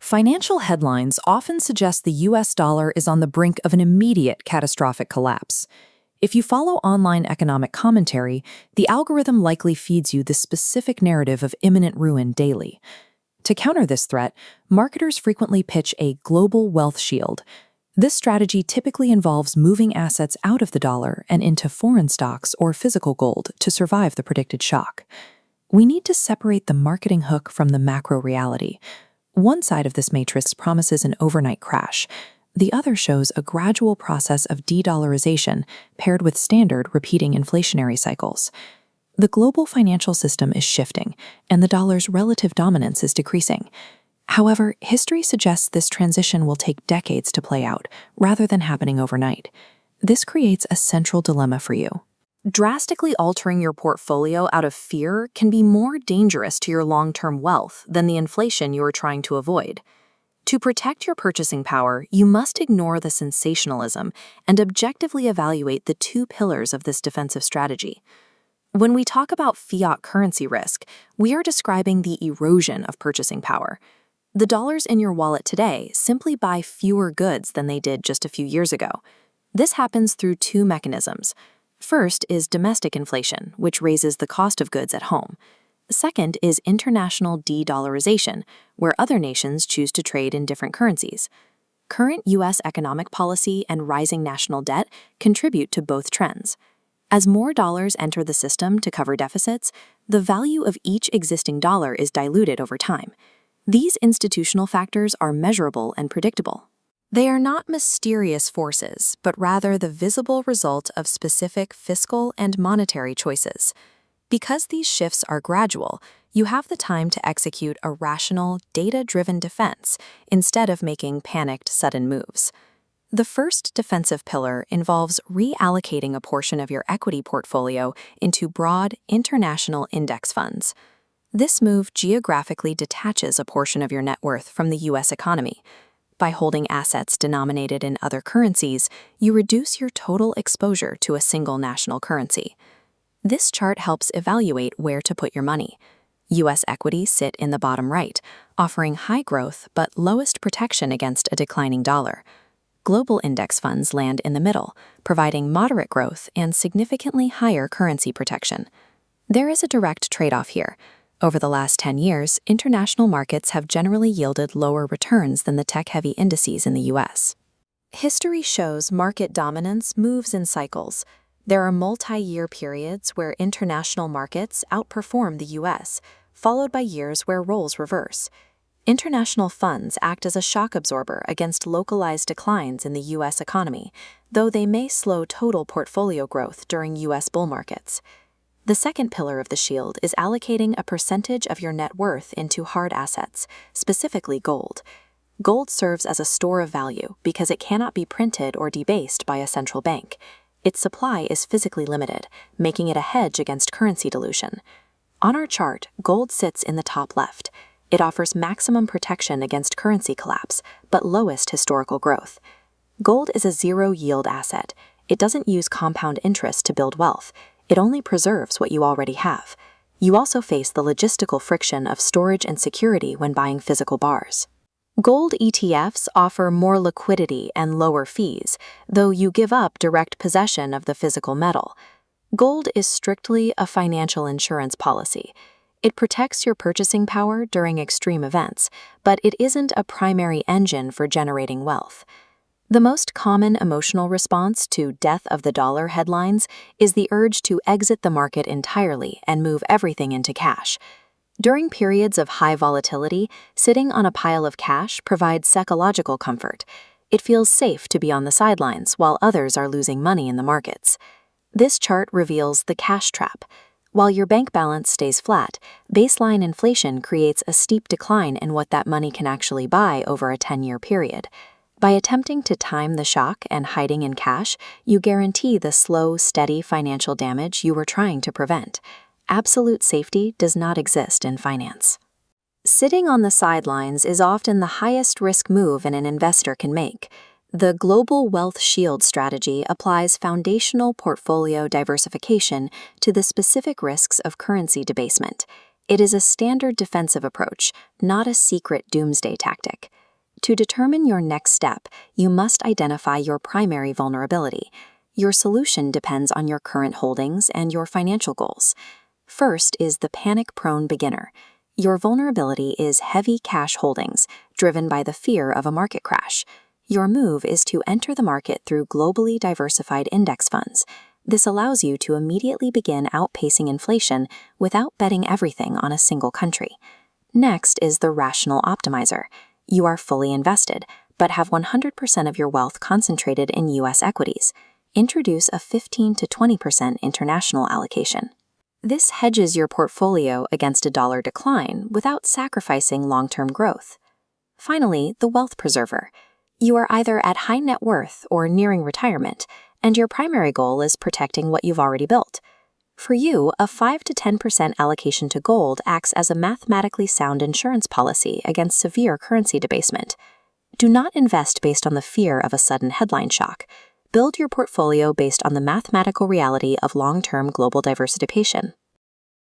Financial headlines often suggest the US dollar is on the brink of an immediate catastrophic collapse. If you follow online economic commentary, the algorithm likely feeds you the specific narrative of imminent ruin daily. To counter this threat, marketers frequently pitch a global wealth shield. This strategy typically involves moving assets out of the dollar and into foreign stocks or physical gold to survive the predicted shock. We need to separate the marketing hook from the macro reality. One side of this matrix promises an overnight crash. The other shows a gradual process of de-dollarization paired with standard repeating inflationary cycles. The global financial system is shifting, and the dollar's relative dominance is decreasing. However, history suggests this transition will take decades to play out, rather than happening overnight. This creates a central dilemma for you. Drastically altering your portfolio out of fear can be more dangerous to your long-term wealth than the inflation you are trying to avoid. To protect your purchasing power, you must ignore the sensationalism and objectively evaluate the two pillars of this defensive strategy. When we talk about fiat currency risk, we are describing the erosion of purchasing power. The dollars in your wallet today simply buy fewer goods than they did just a few years ago. This happens through two mechanisms. First is domestic inflation, which raises the cost of goods at home. Second is international de-dollarization, where other nations choose to trade in different currencies. Current U.S. economic policy and rising national debt contribute to both trends. As more dollars enter the system to cover deficits, the value of each existing dollar is diluted over time. These institutional factors are measurable and predictable. They are not mysterious forces, but rather the visible result of specific fiscal and monetary choices. Because these shifts are gradual, you have the time to execute a rational, data-driven defense instead of making panicked, sudden moves. The first defensive pillar involves reallocating a portion of your equity portfolio into broad, international index funds. This move geographically detaches a portion of your net worth from the U.S. economy. By holding assets denominated in other currencies, you reduce your total exposure to a single national currency. This chart helps evaluate where to put your money. U.S. equities sit in the bottom right, offering high growth but lowest protection against a declining dollar. Global index funds land in the middle, providing moderate growth and significantly higher currency protection. There is a direct trade-off here. Over the last 10 years, international markets have generally yielded lower returns than the tech-heavy indices in the U.S. History shows market dominance moves in cycles. There are multi-year periods where international markets outperform the U.S., followed by years where roles reverse. International funds act as a shock absorber against localized declines in the U.S. economy, though they may slow total portfolio growth during U.S. bull markets. The second pillar of the shield is allocating a percentage of your net worth into hard assets, specifically gold. Gold serves as a store of value because it cannot be printed or debased by a central bank. Its supply is physically limited, making it a hedge against currency dilution. On our chart, gold sits in the top left. It offers maximum protection against currency collapse, but lowest historical growth. Gold is a zero-yield asset. It doesn't use compound interest to build wealth. It only preserves what you already have. You also face the logistical friction of storage and security when buying physical bars. Gold ETFs offer more liquidity and lower fees, though you give up direct possession of the physical metal. Gold is strictly a financial insurance policy. It protects your purchasing power during extreme events, but it isn't a primary engine for generating wealth. The most common emotional response to death of the dollar headlines is the urge to exit the market entirely and move everything into cash. During periods of high volatility, sitting on a pile of cash provides psychological comfort. It feels safe to be on the sidelines while others are losing money in the markets. This chart reveals the cash trap. While your bank balance stays flat, baseline inflation creates a steep decline in what that money can actually buy over a 10-year period. By attempting to time the shock and hiding in cash, you guarantee the slow, steady financial damage you were trying to prevent. Absolute safety does not exist in finance. Sitting on the sidelines is often the highest risk move an investor can make. The global wealth shield strategy applies foundational portfolio diversification to the specific risks of currency debasement. It is a standard defensive approach, not a secret doomsday tactic. To determine your next step, you must identify your primary vulnerability. Your solution depends on your current holdings and your financial goals. First is the panic-prone beginner. Your vulnerability is heavy cash holdings, driven by the fear of a market crash. Your move is to enter the market through globally diversified index funds. This allows you to immediately begin outpacing inflation without betting everything on a single country. Next is the rational optimizer. You are fully invested, but have 100% of your wealth concentrated in U.S. equities. Introduce a 15 to 20% international allocation. This hedges your portfolio against a dollar decline without sacrificing long-term growth. Finally, the wealth preserver. You are either at high net worth or nearing retirement, and your primary goal is protecting what you've already built. For you, a 5 to 10% allocation to gold acts as a mathematically sound insurance policy against severe currency debasement. Do not invest based on the fear of a sudden headline shock. Build your portfolio based on the mathematical reality of long-term global diversification.